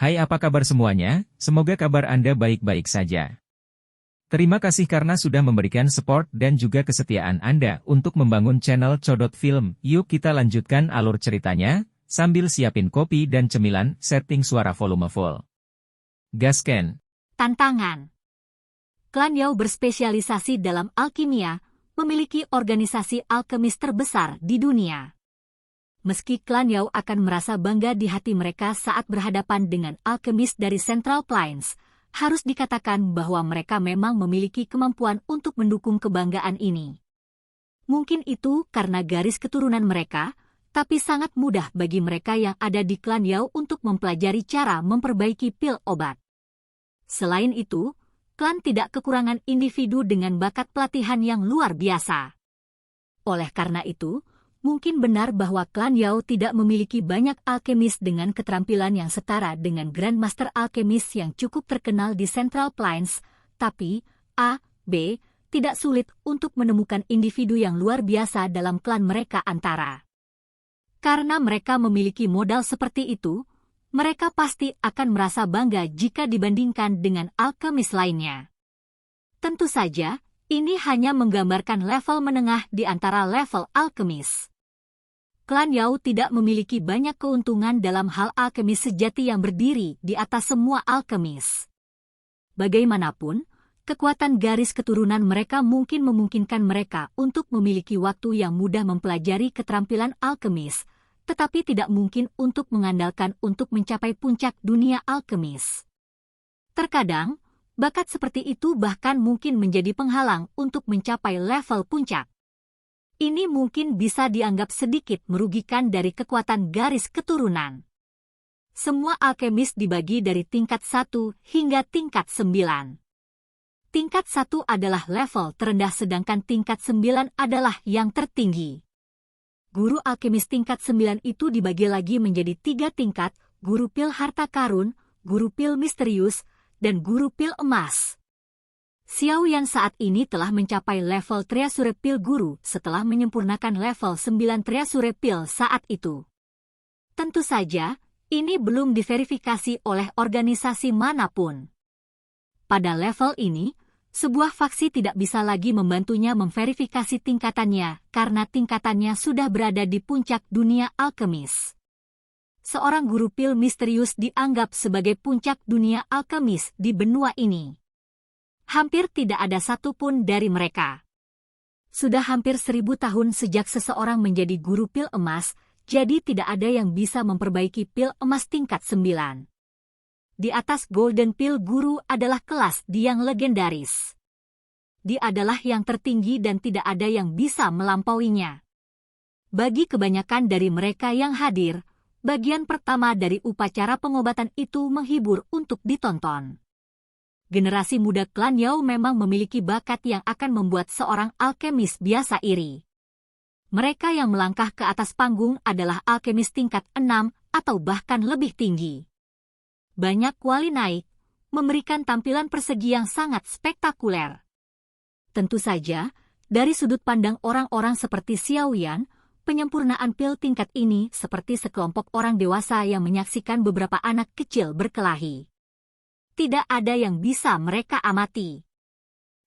Hai, apa kabar semuanya? Semoga kabar Anda baik-baik saja. Terima kasih karena sudah memberikan support dan juga kesetiaan Anda untuk membangun channel Codot Film. Yuk kita lanjutkan alur ceritanya, sambil siapin kopi dan cemilan, setting suara volume full. Gasken. Tantangan. Klan Yao berspesialisasi dalam alkimia, memiliki organisasi alkemis terbesar di dunia. Meski klan Yao akan merasa bangga di hati mereka saat berhadapan dengan alkemis dari Central Plains, harus dikatakan bahwa mereka memang memiliki kemampuan untuk mendukung kebanggaan ini. Mungkin itu karena garis keturunan mereka, tapi sangat mudah bagi mereka yang ada di klan Yao untuk mempelajari cara memperbaiki pil obat. Selain itu, klan tidak kekurangan individu dengan bakat pelatihan yang luar biasa. Oleh karena itu, mungkin benar bahwa klan Yao tidak memiliki banyak alkemis dengan keterampilan yang setara dengan Grandmaster Alkemis yang cukup terkenal di Central Plains, tapi A.B. tidak sulit untuk menemukan individu yang luar biasa dalam klan mereka antara. Karena mereka memiliki modal seperti itu, mereka pasti akan merasa bangga jika dibandingkan dengan alkemis lainnya. Tentu saja, ini hanya menggambarkan level menengah di antara level alkemis. Klan Yao tidak memiliki banyak keuntungan dalam hal alkemis sejati yang berdiri di atas semua alkemis. Bagaimanapun, kekuatan garis keturunan mereka mungkin memungkinkan mereka untuk memiliki waktu yang mudah mempelajari keterampilan alkemis, tetapi tidak mungkin untuk mengandalkan untuk mencapai puncak dunia alkemis. Terkadang, bakat seperti itu bahkan mungkin menjadi penghalang untuk mencapai level puncak. Ini mungkin bisa dianggap sedikit merugikan dari kekuatan garis keturunan. Semua alkemis dibagi dari tingkat 1 hingga tingkat 9. Tingkat 1 adalah level terendah sedangkan tingkat 9 adalah yang tertinggi. Guru alkemis tingkat 9 itu dibagi lagi menjadi 3 tingkat, guru pil harta karun, guru pil misterius, dan guru pil emas. Xiao Yan saat ini telah mencapai level Treasure Pil Guru setelah menyempurnakan level 9 Treasure Pil saat itu. Tentu saja, ini belum diverifikasi oleh organisasi manapun. Pada level ini, sebuah faksi tidak bisa lagi membantunya memverifikasi tingkatannya karena tingkatannya sudah berada di puncak dunia alkemis. Seorang guru pil misterius dianggap sebagai puncak dunia alkemis di benua ini. Hampir tidak ada satupun dari mereka. Sudah hampir 1000 tahun sejak seseorang menjadi guru pil emas, jadi tidak ada yang bisa memperbaiki pil emas tingkat 9. Di atas Golden Pil Guru adalah kelas yang legendaris. Dia adalah yang tertinggi dan tidak ada yang bisa melampauinya. Bagi kebanyakan dari mereka yang hadir, bagian pertama dari upacara pengobatan itu menghibur untuk ditonton. Generasi muda klan Yao memang memiliki bakat yang akan membuat seorang alkemis biasa iri. Mereka yang melangkah ke atas panggung adalah alkemis tingkat 6 atau bahkan lebih tinggi. Banyak kuali naik, memberikan tampilan persegi yang sangat spektakuler. Tentu saja, dari sudut pandang orang-orang seperti Xiao Yan, penyempurnaan pil tingkat ini seperti sekelompok orang dewasa yang menyaksikan beberapa anak kecil berkelahi. Tidak ada yang bisa mereka amati.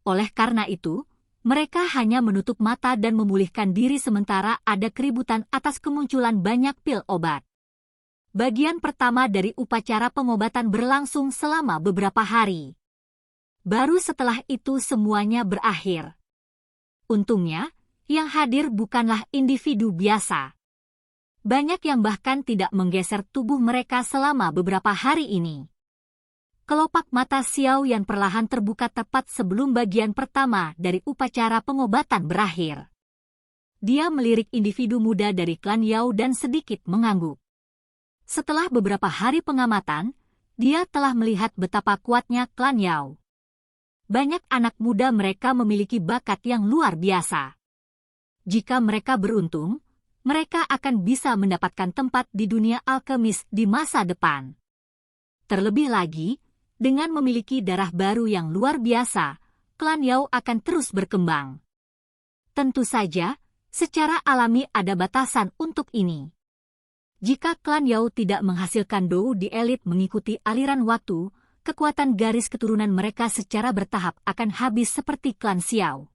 Oleh karena itu, mereka hanya menutup mata dan memulihkan diri sementara ada keributan atas kemunculan banyak pil obat. Bagian pertama dari upacara pengobatan berlangsung selama beberapa hari. Baru setelah itu semuanya berakhir. Untungnya, yang hadir bukanlah individu biasa. Banyak yang bahkan tidak menggeser tubuh mereka selama beberapa hari ini. Kelopak mata Xiao Yan perlahan terbuka tepat sebelum bagian pertama dari upacara pengobatan berakhir. Dia melirik individu muda dari klan Yao dan sedikit mengangguk. Setelah beberapa hari pengamatan, dia telah melihat betapa kuatnya klan Yao. Banyak anak muda mereka memiliki bakat yang luar biasa. Jika mereka beruntung, mereka akan bisa mendapatkan tempat di dunia alkemis di masa depan. Terlebih lagi, dengan memiliki darah baru yang luar biasa, klan Yao akan terus berkembang. Tentu saja, secara alami ada batasan untuk ini. Jika klan Yao tidak menghasilkan Dou di elit mengikuti aliran waktu, kekuatan garis keturunan mereka secara bertahap akan habis seperti klan Xiao.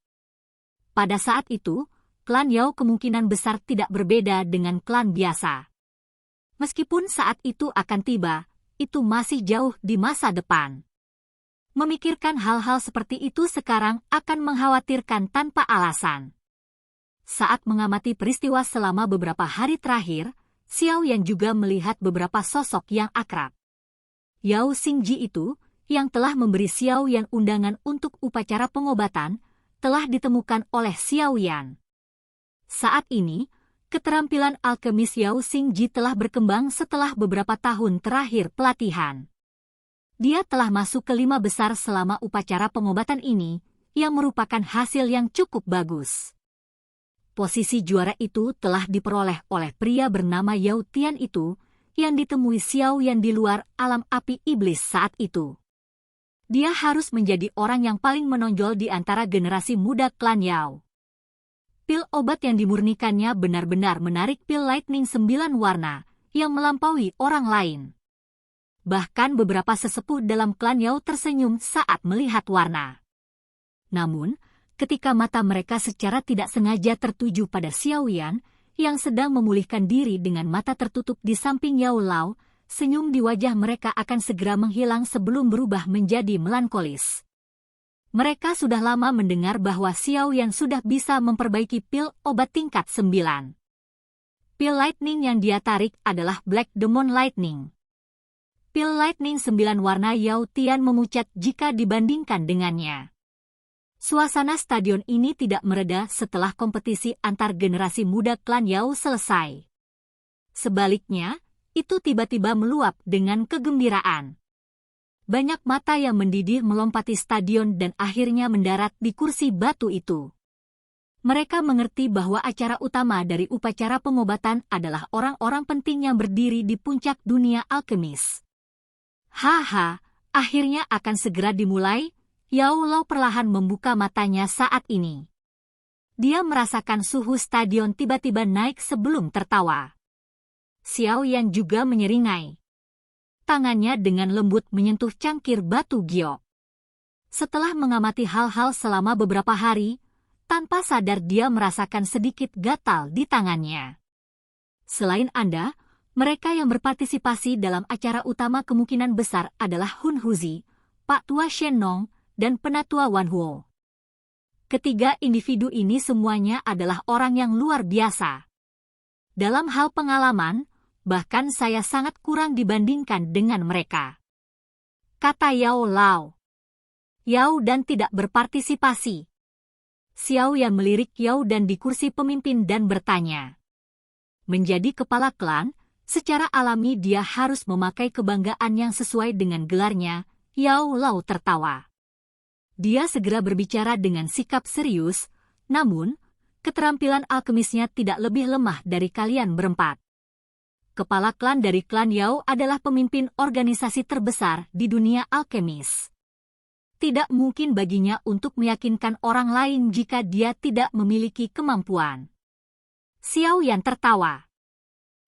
Pada saat itu, klan Yao kemungkinan besar tidak berbeda dengan klan biasa. Meskipun saat itu akan tiba, itu masih jauh di masa depan. Memikirkan hal-hal seperti itu sekarang akan mengkhawatirkan tanpa alasan. Saat mengamati peristiwa selama beberapa hari terakhir, Xiao Yan juga melihat beberapa sosok yang akrab. Yao Xingji itu, yang telah memberi Xiao Yan undangan untuk upacara pengobatan, telah ditemukan oleh Xiao Yan. Saat ini, keterampilan alkemis Yao Xingji telah berkembang setelah beberapa tahun terakhir pelatihan. Dia telah masuk ke 5 besar selama upacara pengobatan ini, yang merupakan hasil yang cukup bagus. Posisi juara itu telah diperoleh oleh pria bernama Yao Tian itu, yang ditemui Xiao Yan di luar alam api iblis saat itu. Dia harus menjadi orang yang paling menonjol di antara generasi muda klan Yao. Pil obat yang dimurnikannya benar-benar menarik pil lightning 9 warna, yang melampaui orang lain. Bahkan beberapa sesepuh dalam klan Yao tersenyum saat melihat warna. Namun, ketika mata mereka secara tidak sengaja tertuju pada Xiao Yan, yang sedang memulihkan diri dengan mata tertutup di samping Yao Lao, senyum di wajah mereka akan segera menghilang sebelum berubah menjadi melankolis. Mereka sudah lama mendengar bahwa Xiao Yan sudah bisa memperbaiki pil obat tingkat 9. Pil lightning yang dia tarik adalah Black Demon Lightning. Pil lightning 9 warna Yao Tian memucat jika dibandingkan dengannya. Suasana stadion ini tidak mereda setelah kompetisi antar generasi muda klan Yao selesai. Sebaliknya, itu tiba-tiba meluap dengan kegembiraan. Banyak mata yang mendidih melompati stadion dan akhirnya mendarat di kursi batu itu. Mereka mengerti bahwa acara utama dari upacara pengobatan adalah orang-orang penting yang berdiri di puncak dunia alkemis. Haha, akhirnya akan segera dimulai. Yao Lao perlahan membuka matanya saat ini. Dia merasakan suhu stadion tiba-tiba naik sebelum tertawa. Xiao Yan juga menyeringai. Tangannya dengan lembut menyentuh cangkir batu giok. Setelah mengamati hal-hal selama beberapa hari, tanpa sadar dia merasakan sedikit gatal di tangannya. Selain Anda, mereka yang berpartisipasi dalam acara utama kemungkinan besar adalah Hun Huzi, Pak Tua Shen Nong, dan Penatua Wan Huo. Ketiga individu ini semuanya adalah orang yang luar biasa. Dalam hal pengalaman, bahkan saya sangat kurang dibandingkan dengan mereka. Kata Yao Lao. Yao Dan tidak berpartisipasi. Xiao Yan melirik Yao Dan di kursi pemimpin dan bertanya. Menjadi kepala klan, secara alami dia harus memakai kebanggaan yang sesuai dengan gelarnya. Yao Lao tertawa. Dia segera berbicara dengan sikap serius, namun, keterampilan alkemisnya tidak lebih lemah dari kalian berempat. Kepala klan dari klan Yao adalah pemimpin organisasi terbesar di dunia alkemis. Tidak mungkin baginya untuk meyakinkan orang lain jika dia tidak memiliki kemampuan. Xiao Yan tertawa.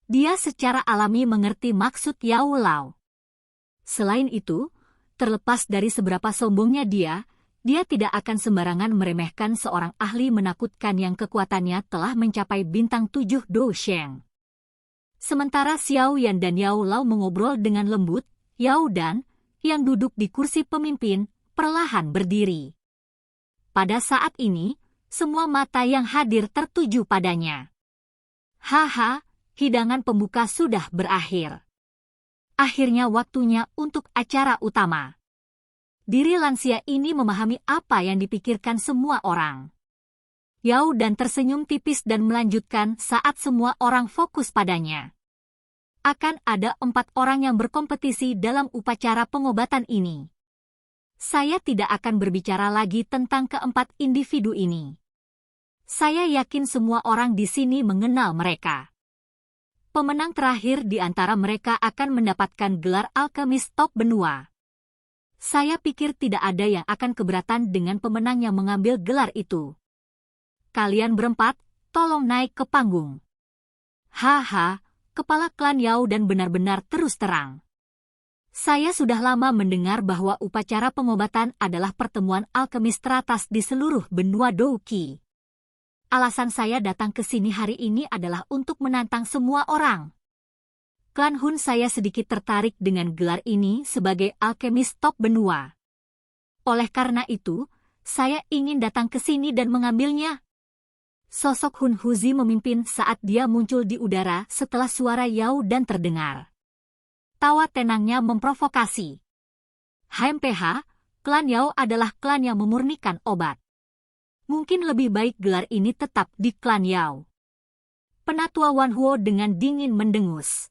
Dia secara alami mengerti maksud Yao Lao. Selain itu, terlepas dari seberapa sombongnya dia tidak akan sembarangan meremehkan seorang ahli menakutkan yang kekuatannya telah mencapai bintang 7 Do Sheng. Sementara Xiao Yan dan Yao Lao mengobrol dengan lembut, Yao Dan, yang duduk di kursi pemimpin, perlahan berdiri. Pada saat ini, semua mata yang hadir tertuju padanya. Haha, hidangan pembuka sudah berakhir. Akhirnya waktunya untuk acara utama. Diri lansia ini memahami apa yang dipikirkan semua orang. Yao Dan tersenyum tipis dan melanjutkan saat semua orang fokus padanya. Akan ada 4 orang yang berkompetisi dalam upacara pengobatan ini. Saya tidak akan berbicara lagi tentang keempat individu ini. Saya yakin semua orang di sini mengenal mereka. Pemenang terakhir di antara mereka akan mendapatkan gelar alkemis top benua. Saya pikir tidak ada yang akan keberatan dengan pemenang yang mengambil gelar itu. Kalian berempat, tolong naik ke panggung. Haha, kepala klan Yao dan benar-benar terus terang. Saya sudah lama mendengar bahwa upacara pengobatan adalah pertemuan alkemis teratas di seluruh benua Douqi. Alasan saya datang ke sini hari ini adalah untuk menantang semua orang. Klan Hun saya sedikit tertarik dengan gelar ini sebagai alkemis top benua. Oleh karena itu, saya ingin datang ke sini dan mengambilnya. Sosok Hun Huzi memimpin saat dia muncul di udara setelah suara Yao dan terdengar. Tawa tenangnya memprovokasi. HMPH, klan Yao adalah klan yang memurnikan obat. Mungkin lebih baik gelar ini tetap di klan Yao. Penatua Wan Huo dengan dingin mendengus.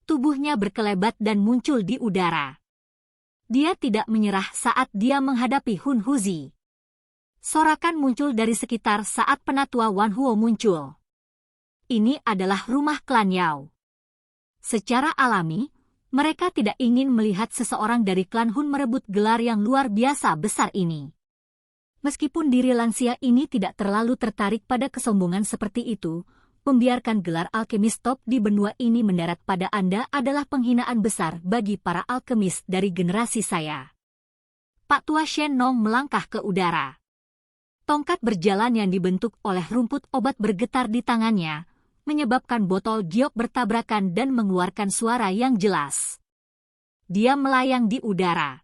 Tubuhnya berkelebat dan muncul di udara. Dia tidak menyerah saat dia menghadapi Hun Huzi. Sorakan muncul dari sekitar saat penatua Wan Huo muncul. Ini adalah rumah klan Yao. Secara alami, mereka tidak ingin melihat seseorang dari klan Hun merebut gelar yang luar biasa besar ini. Meskipun diri lansia ini tidak terlalu tertarik pada kesombongan seperti itu, membiarkan gelar alkemis top di benua ini mendarat pada Anda adalah penghinaan besar bagi para alkemis dari generasi saya. Pak Tua Shen Nong melangkah ke udara. Tongkat berjalan yang dibentuk oleh rumput obat bergetar di tangannya, menyebabkan botol giok bertabrakan dan mengeluarkan suara yang jelas. Dia melayang di udara.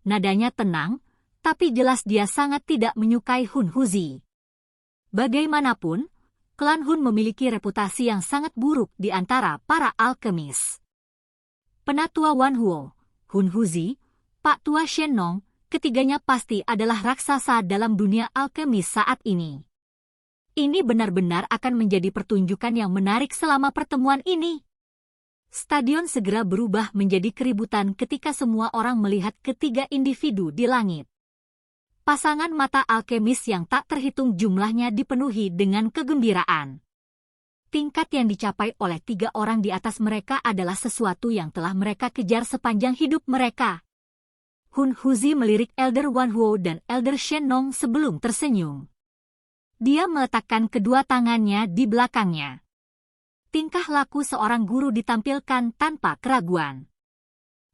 Nadanya tenang, tapi jelas dia sangat tidak menyukai Hun Huzi. Bagaimanapun, klan Hun memiliki reputasi yang sangat buruk di antara para alkemis. Penatua Wan Huo, Hun Huzi, Pak Tua Shen Nong, ketiganya pasti adalah raksasa dalam dunia alkemis saat ini. Ini benar-benar akan menjadi pertunjukan yang menarik selama pertemuan ini. Stadion segera berubah menjadi keributan ketika semua orang melihat ketiga individu di langit. Pasangan mata alkemis yang tak terhitung jumlahnya dipenuhi dengan kegembiraan. Tingkat yang dicapai oleh 3 orang di atas mereka adalah sesuatu yang telah mereka kejar sepanjang hidup mereka. Hun Huzi melirik Elder Wan Huo dan Elder Shen Nong sebelum tersenyum. Dia meletakkan kedua tangannya di belakangnya. Tingkah laku seorang guru ditampilkan tanpa keraguan.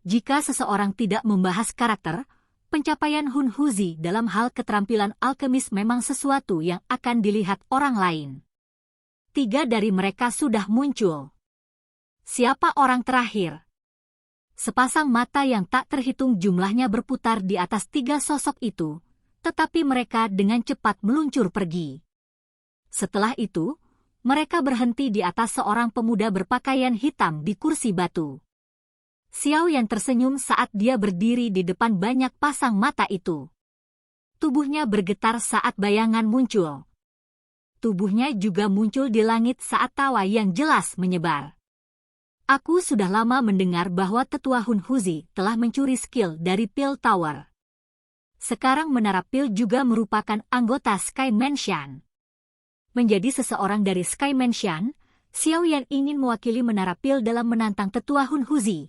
Jika seseorang tidak membahas karakter, pencapaian Hun Huzi dalam hal keterampilan alkemis memang sesuatu yang akan dilihat orang lain. 3 dari mereka sudah muncul. Siapa orang terakhir? Sepasang mata yang tak terhitung jumlahnya berputar di atas 3 sosok itu, tetapi mereka dengan cepat meluncur pergi. Setelah itu, mereka berhenti di atas seorang pemuda berpakaian hitam di kursi batu. Xiao Yan tersenyum saat dia berdiri di depan banyak pasang mata itu. Tubuhnya bergetar saat bayangan muncul. Tubuhnya juga muncul di langit saat tawa yang jelas menyebar. Aku sudah lama mendengar bahwa tetua Hun Huzi telah mencuri skill dari Pil Tower. Sekarang Menara Pil juga merupakan anggota Sky Mansion. Menjadi seseorang dari Sky Mansion, Xiao Yan ingin mewakili Menara Pil dalam menantang tetua Hun Huzi.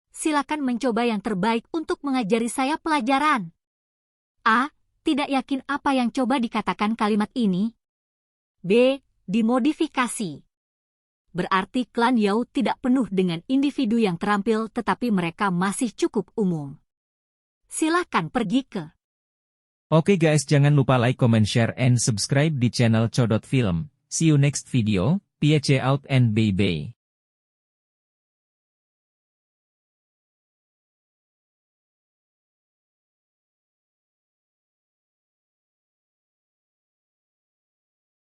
Silakan mencoba yang terbaik untuk mengajari saya pelajaran. A. Tidak yakin apa yang coba dikatakan kalimat ini. B. Dimodifikasi. Berarti klan Yao tidak penuh dengan individu yang terampil tetapi mereka masih cukup umum. Silahkan pergi ke. Oke guys, jangan lupa like, comment, share, and subscribe di channel Codot Film. See you next video. Peace out and bye-bye.